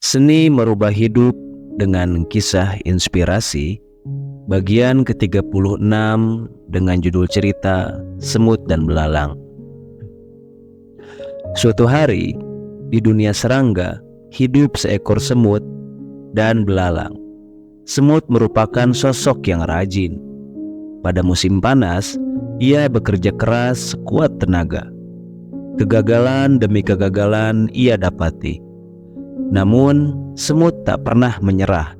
Seni Merubah Hidup dengan Kisah Inspirasi, bagian ke-36 dengan judul cerita Semut dan Belalang. Suatu hari, di dunia serangga, hidup seekor semut dan belalang. Semut merupakan sosok yang rajin. Pada musim panas, ia bekerja keras sekuat tenaga. Kegagalan demi kegagalan ia dapati. Namun, semut tak pernah menyerah.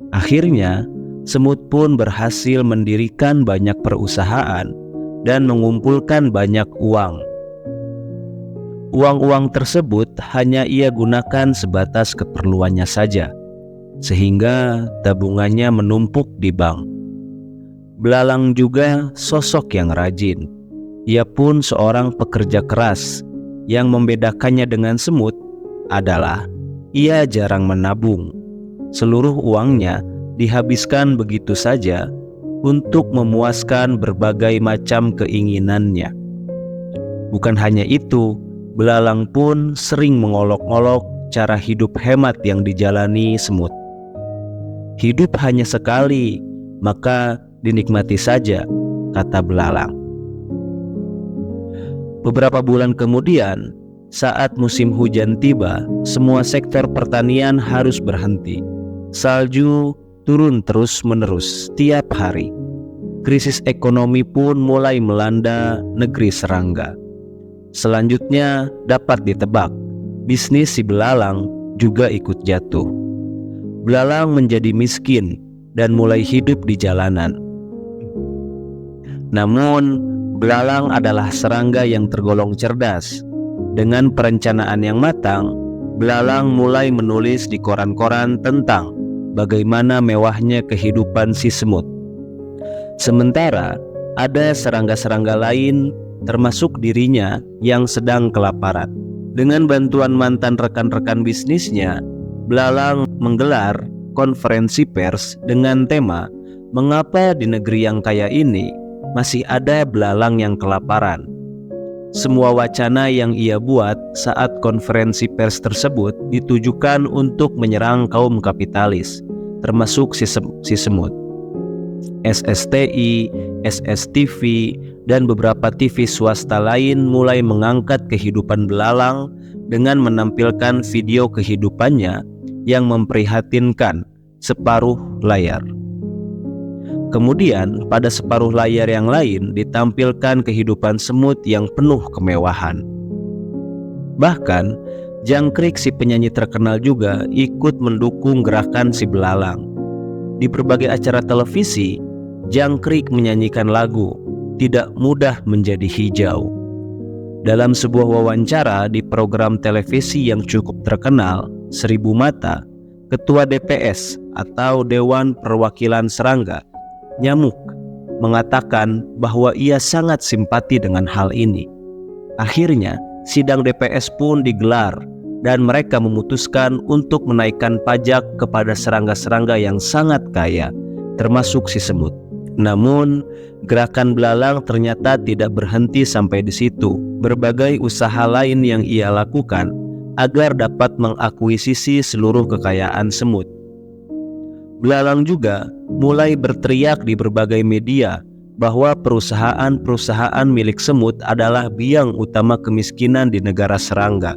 Akhirnya, semut pun berhasil mendirikan banyak perusahaan dan mengumpulkan banyak uang. Uang-uang tersebut hanya ia gunakan sebatas keperluannya saja, sehingga tabungannya menumpuk di bank. Belalang juga sosok yang rajin. Ia pun seorang pekerja keras. Yang membedakannya dengan semut adalah ia jarang menabung. Seluruh uangnya dihabiskan begitu saja untuk memuaskan berbagai macam keinginannya. Bukan hanya itu, belalang pun sering mengolok-olok cara hidup hemat yang dijalani semut. Hidup hanya sekali, maka dinikmati saja, kata belalang. Beberapa bulan kemudian, saat musim hujan tiba, semua sektor pertanian harus berhenti. Salju turun terus-menerus tiap hari. Krisis ekonomi pun mulai melanda negeri serangga. Selanjutnya dapat ditebak, bisnis si belalang juga ikut jatuh. Belalang menjadi miskin dan mulai hidup di jalanan. Namun, belalang adalah serangga yang tergolong cerdas. Dengan perencanaan yang matang, belalang mulai menulis di koran-koran tentang bagaimana mewahnya kehidupan si semut. Sementara ada serangga-serangga lain, termasuk dirinya, yang sedang kelaparan. Dengan bantuan mantan rekan-rekan bisnisnya, belalang menggelar konferensi pers dengan tema "Mengapa di negeri yang kaya ini masih ada belalang yang kelaparan?" Semua wacana yang ia buat saat konferensi pers tersebut ditujukan untuk menyerang kaum kapitalis, termasuk si semut. SSTI, SSTV, dan beberapa TV swasta lain mulai mengangkat kehidupan belalang dengan menampilkan video kehidupannya yang memprihatinkan separuh layar. Kemudian pada separuh layar yang lain ditampilkan kehidupan semut yang penuh kemewahan. Bahkan Jangkrik, si penyanyi terkenal, juga ikut mendukung gerakan si belalang. Di berbagai acara televisi, Jangkrik menyanyikan lagu "Tidak Mudah Menjadi Hijau". Dalam sebuah wawancara di program televisi yang cukup terkenal, Seribu Mata, Ketua DPS atau Dewan Perwakilan Serangga, Nyamuk, mengatakan bahwa ia sangat simpati dengan hal ini. Akhirnya, sidang DPS pun digelar dan mereka memutuskan untuk menaikkan pajak kepada serangga-serangga yang sangat kaya, termasuk si semut. Namun, gerakan belalang ternyata tidak berhenti sampai di situ. Berbagai usaha lain yang ia lakukan agar dapat mengakuisisi seluruh kekayaan semut. Belalang juga mulai berteriak di berbagai media bahwa perusahaan-perusahaan milik semut adalah biang utama kemiskinan di negara serangga.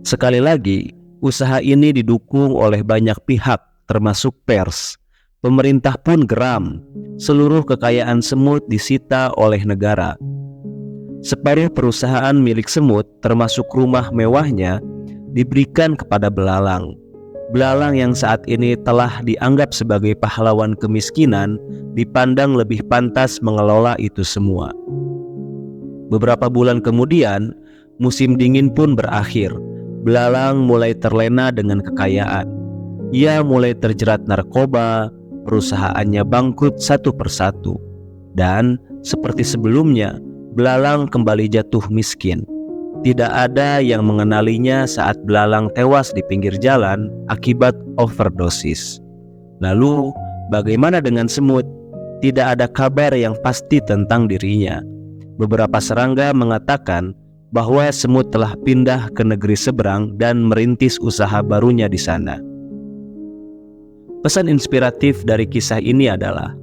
Sekali lagi, usaha ini didukung oleh banyak pihak, termasuk pers. Pemerintah pun geram. Seluruh kekayaan semut disita oleh negara. Separuh perusahaan milik semut, termasuk rumah mewahnya, diberikan kepada belalang. Belalang yang saat ini telah dianggap sebagai pahlawan kemiskinan dipandang lebih pantas mengelola itu semua. Beberapa bulan kemudian, musim dingin pun berakhir. Belalang mulai terlena dengan kekayaan. Ia mulai terjerat narkoba, perusahaannya bangkrut satu persatu. Dan seperti sebelumnya, belalang kembali jatuh miskin. Tidak ada yang mengenalinya saat belalang tewas di pinggir jalan akibat overdosis. Lalu, bagaimana dengan semut? Tidak ada kabar yang pasti tentang dirinya. Beberapa serangga mengatakan bahwa semut telah pindah ke negeri seberang dan merintis usaha barunya di sana. Pesan inspiratif dari kisah ini adalah,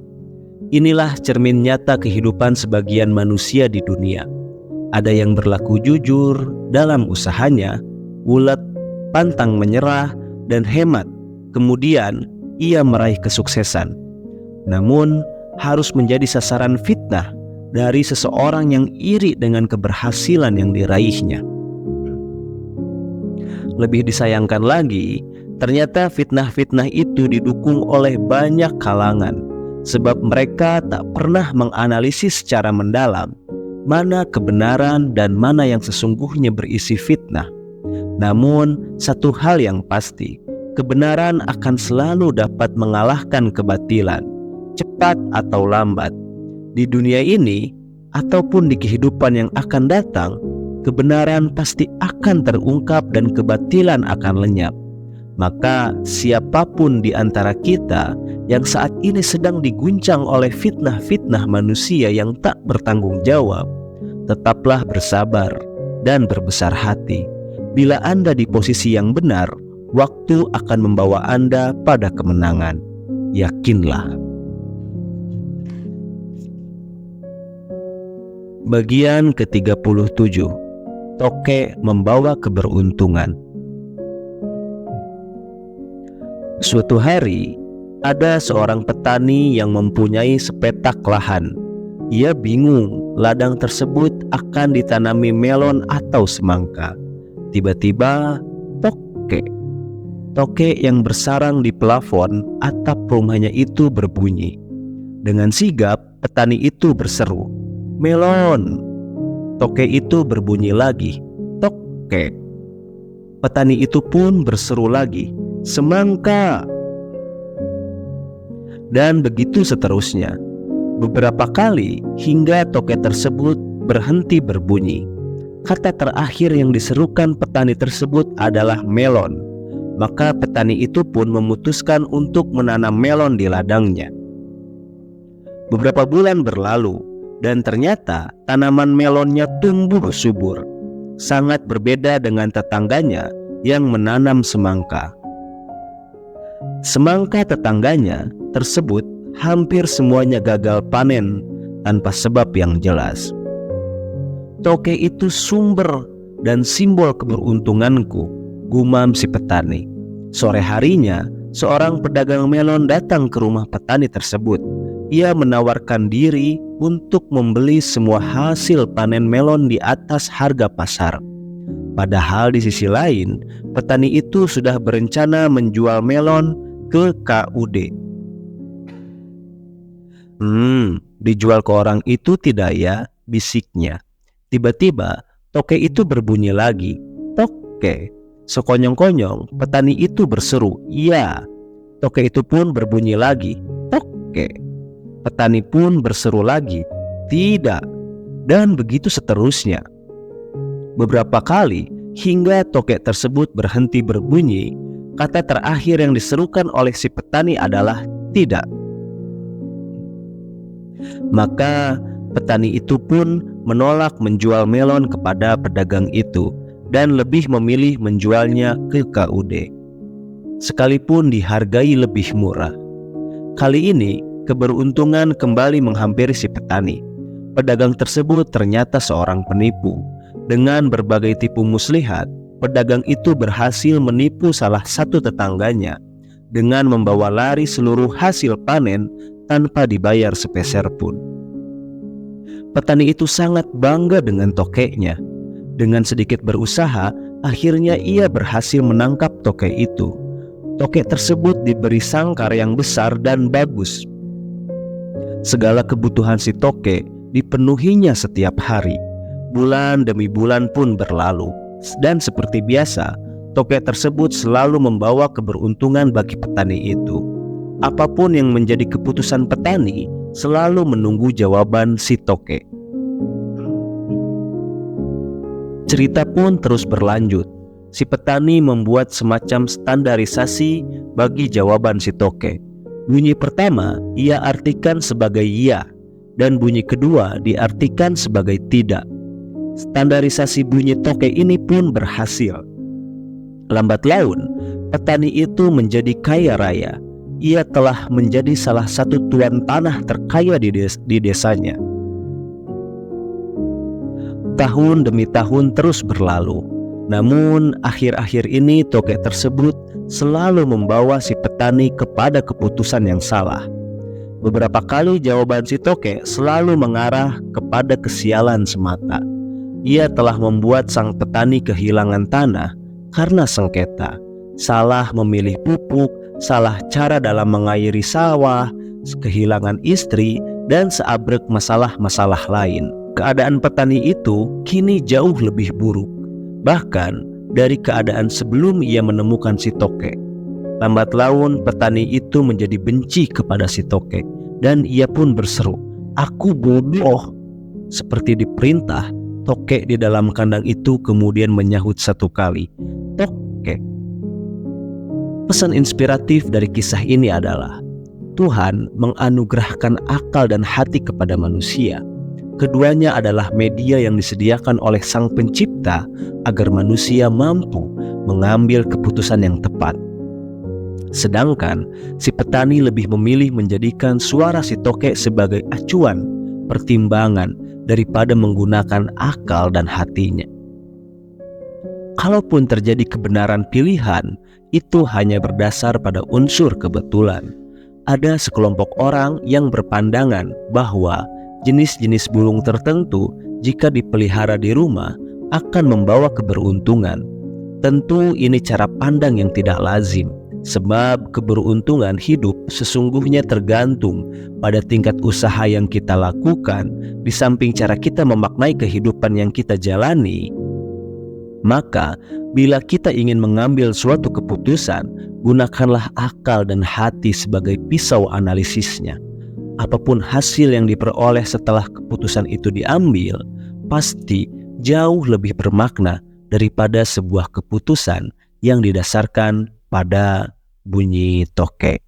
inilah cermin nyata kehidupan sebagian manusia di dunia. Ada yang berlaku jujur dalam usahanya, ulet, pantang menyerah, dan hemat. Kemudian ia meraih kesuksesan. Namun harus menjadi sasaran fitnah dari seseorang yang iri dengan keberhasilan yang diraihnya. Lebih disayangkan lagi, ternyata fitnah-fitnah itu didukung oleh banyak kalangan, sebab mereka tak pernah menganalisis secara mendalam mana kebenaran dan mana yang sesungguhnya berisi fitnah. Namun satu hal yang pasti, kebenaran akan selalu dapat mengalahkan kebatilan, cepat atau lambat. Di dunia ini ataupun di kehidupan yang akan datang, kebenaran pasti akan terungkap dan kebatilan akan lenyap. Maka siapapun di antara kita yang saat ini sedang diguncang oleh fitnah-fitnah manusia yang tak bertanggung jawab, tetaplah bersabar dan berbesar hati. Bila Anda di posisi yang benar, waktu akan membawa Anda pada kemenangan. Yakinlah. Bagian ke-37, Toke membawa keberuntungan. Suatu hari, ada seorang petani yang mempunyai sepetak lahan. Ia bingung ladang tersebut akan ditanami melon atau semangka. Tiba-tiba, toke yang bersarang di plafon atap rumahnya itu berbunyi. Dengan sigap, petani itu berseru, "Melon!" Toke itu berbunyi lagi, "Toke!" Petani itu pun berseru lagi, "Semangka!" Dan begitu seterusnya. Beberapa kali hingga toke tersebut berhenti berbunyi. Kata terakhir yang diserukan petani tersebut adalah melon. Maka petani itu pun memutuskan untuk menanam melon di ladangnya. Beberapa bulan berlalu, dan ternyata tanaman melonnya tumbuh subur. Sangat berbeda dengan tetangganya yang menanam semangka. Semangka tetangganya tersebut hampir semuanya gagal panen tanpa sebab yang jelas. Toke itu sumber dan simbol keberuntunganku, gumam si petani. Sore harinya, seorang pedagang melon datang ke rumah petani tersebut. Ia menawarkan diri untuk membeli semua hasil panen melon di atas harga pasar. Padahal di sisi lain, petani itu sudah berencana menjual melon ke KUD. Dijual ke orang itu tidak ya?" bisiknya. Tiba-tiba toke itu berbunyi lagi, "Toke!" Sekonyong-konyong petani itu berseru, "Iya!" Toke itu pun berbunyi lagi, "Toke!" Petani pun berseru lagi, "Tidak!" Dan begitu seterusnya. Beberapa kali hingga toke tersebut berhenti berbunyi. Kata terakhir yang diserukan oleh si petani adalah "Tidak!" Maka petani itu pun menolak menjual melon kepada pedagang itu dan lebih memilih menjualnya ke KUD, sekalipun dihargai lebih murah. Kali ini keberuntungan kembali menghampiri si petani. Pedagang tersebut ternyata seorang penipu. Dengan berbagai tipu muslihat, pedagang itu berhasil menipu salah satu tetangganya dengan membawa lari seluruh hasil panen tanpa dibayar sepeser pun. Petani itu sangat bangga dengan tokeknya. Dengan sedikit berusaha, akhirnya ia berhasil menangkap toke itu. Toke tersebut diberi sangkar yang besar dan bagus. Segala kebutuhan si toke dipenuhinya setiap hari. Bulan demi bulan pun berlalu, dan seperti biasa, toke tersebut selalu membawa keberuntungan bagi petani itu. Apapun yang menjadi keputusan petani, selalu menunggu jawaban si toke. Cerita pun terus berlanjut. Si petani membuat semacam standarisasi bagi jawaban si toke. Bunyi pertama ia artikan sebagai ya, dan bunyi kedua diartikan sebagai tidak. Standarisasi bunyi toke ini pun berhasil. Lambat laun, petani itu menjadi kaya raya. Ia telah menjadi salah satu tuan tanah terkaya di desanya. Tahun demi tahun terus berlalu. Namun akhir-akhir ini toke tersebut selalu membawa si petani kepada keputusan yang salah. Beberapa kali jawaban si toke selalu mengarah kepada kesialan semata. Ia telah membuat sang petani kehilangan tanah karena sengketa, salah memilih pupuk, salah cara dalam mengairi sawah, kehilangan istri, dan seabrek masalah-masalah lain. Keadaan petani itu kini jauh lebih buruk, bahkan dari keadaan sebelum ia menemukan si toke. Lambat laun petani itu menjadi benci kepada si toke, dan ia pun berseru, "Aku bodoh." Seperti diperintah, toke di dalam kandang itu kemudian menyahut satu kali, "Toke." Pesan inspiratif dari kisah ini adalah Tuhan menganugerahkan akal dan hati kepada manusia. Keduanya adalah media yang disediakan oleh Sang Pencipta agar manusia mampu mengambil keputusan yang tepat. Sedangkan si petani lebih memilih menjadikan suara si toke sebagai acuan, pertimbangan, daripada menggunakan akal dan hatinya. Kalaupun terjadi kebenaran pilihan, itu hanya berdasar pada unsur kebetulan. Ada sekelompok orang yang berpandangan bahwa jenis-jenis burung tertentu jika dipelihara di rumah akan membawa keberuntungan. Tentu ini cara pandang yang tidak lazim, sebab keberuntungan hidup sesungguhnya tergantung pada tingkat usaha yang kita lakukan, di samping cara kita memaknai kehidupan yang kita jalani. Maka, bila kita ingin mengambil suatu keputusan, gunakanlah akal dan hati sebagai pisau analisisnya. Apapun hasil yang diperoleh setelah keputusan itu diambil, pasti jauh lebih bermakna daripada sebuah keputusan yang didasarkan pada bunyi toke.